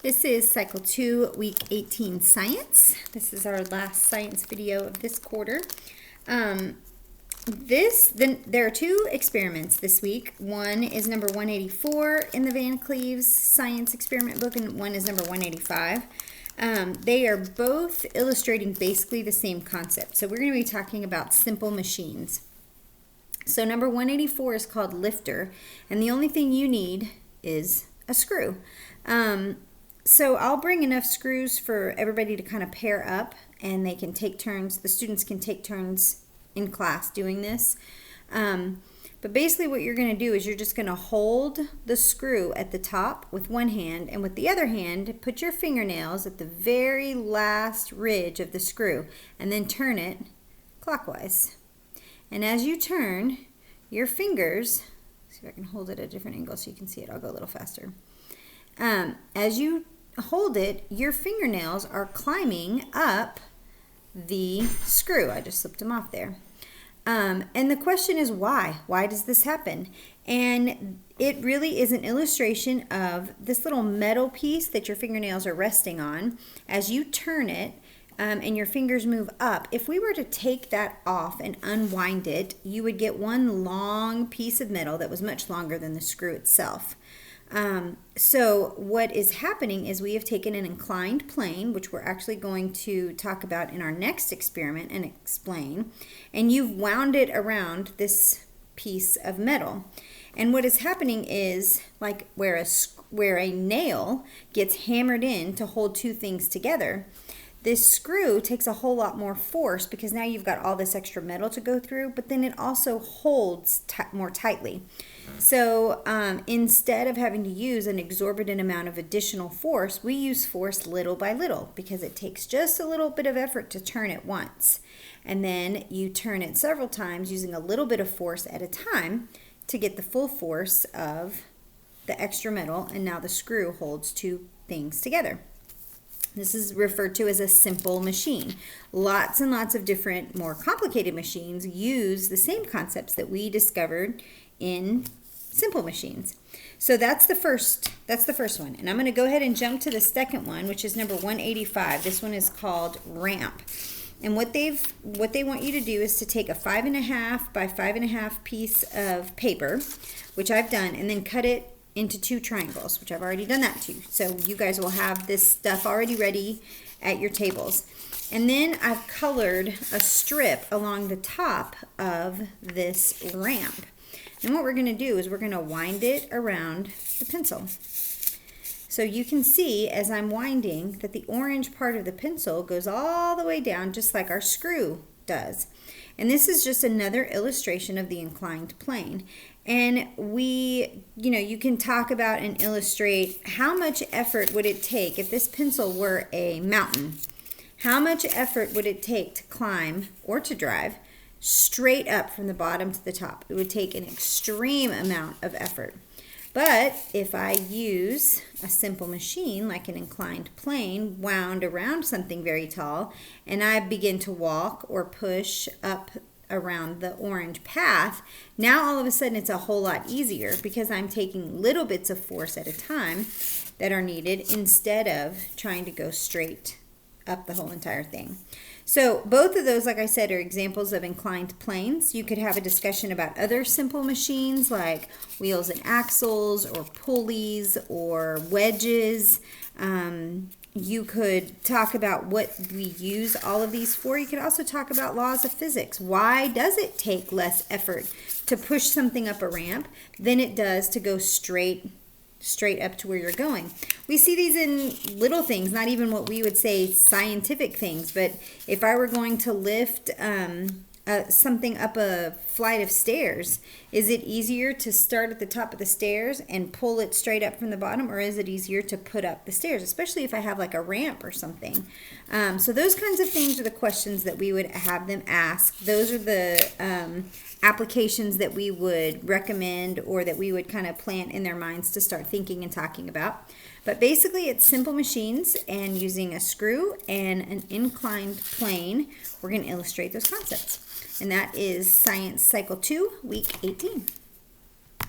This is Cycle 2, Week 18 Science. This is our last science video of this quarter. There are two experiments this week. One is number 184 in the Van Cleves Science Experiment book, and one is number 185. They are both illustrating basically the same concept. So we're going to be talking about simple machines. So number 184 is called lifter, and the only thing you need is a screw. So I'll bring enough screws for everybody to kind of pair up, and they can take turns. The students can take turns in class doing this. But basically what you're going to do is you're just going to hold the screw at the top with one hand, and with the other hand, put your fingernails at the very last ridge of the screw, and then turn it clockwise. And as you turn, your fingers, see if I can hold it at a different angle so you can see it. I'll go a little faster. As you hold it, your fingernails are climbing up the screw. I just slipped them off there. And the question is why? Why does this happen? And it really is an illustration of this little metal piece that your fingernails are resting on. As you turn it and your fingers move up, if we were to take that off and unwind it, you would get one long piece of metal that was much longer than the screw itself. So what is happening is we have taken an inclined plane, which we're actually going to talk about in our next experiment and explain, and you've wound it around this piece of metal. And what is happening is like where a nail gets hammered in to hold two things together, this screw takes a whole lot more force because now you've got all this extra metal to go through, but then it also holds more tightly. So instead of having to use an exorbitant amount of additional force, we use force little by little because it takes just a little bit of effort to turn it once. And then you turn it several times using a little bit of force at a time to get the full force of the extra metal, and now the screw holds two things together. This is referred to as a simple machine. Lots and lots of different, more complicated machines use the same concepts that we discovered in simple machines. So that's the first one. And I'm going to go ahead and jump to the second one, which is number 185. This one is called ramp. And what they want you to do is to take a 5.5 by 5.5 piece of paper, which I've done, and then cut it into two triangles, which I've already done that too. So you guys will have this stuff already ready at your tables. And then I've colored a strip along the top of this ramp. And what we're going to do is we're going to wind it around the pencil. So you can see as I'm winding that the orange part of the pencil goes all the way down just like our screw does. And this is just another illustration of the inclined plane. And you can talk about and illustrate how much effort would it take if this pencil were a mountain. How much effort would it take to climb or to drive straight up from the bottom to the top? It would take an extreme amount of effort. But if I use a simple machine like an inclined plane wound around something very tall, and I begin to walk or push up around the orange path, now all of a sudden it's a whole lot easier because I'm taking little bits of force at a time that are needed instead of trying to go straight up the whole entire thing. So both of those, like I said, are examples of inclined planes. You could have a discussion about other simple machines like wheels and axles or pulleys or wedges. You could talk about what we use all of these for. You could also talk about laws of physics. Why does it take less effort to push something up a ramp than it does to go straight up to where you're going? We see these in little things, not even what we would say scientific things, but if I were going to lift something up a flight of stairs, is it easier to start at the top of the stairs and pull it straight up from the bottom, or is it easier to put up the stairs, especially if I have like a ramp or something? So those kinds of things are the questions that we would have them ask. Those are the applications that we would recommend or that we would kind of plant in their minds to start thinking and talking about. But basically it's simple machines, and using a screw and an inclined plane, we're going to illustrate those concepts. And that is Science Cycle 2, Week 18.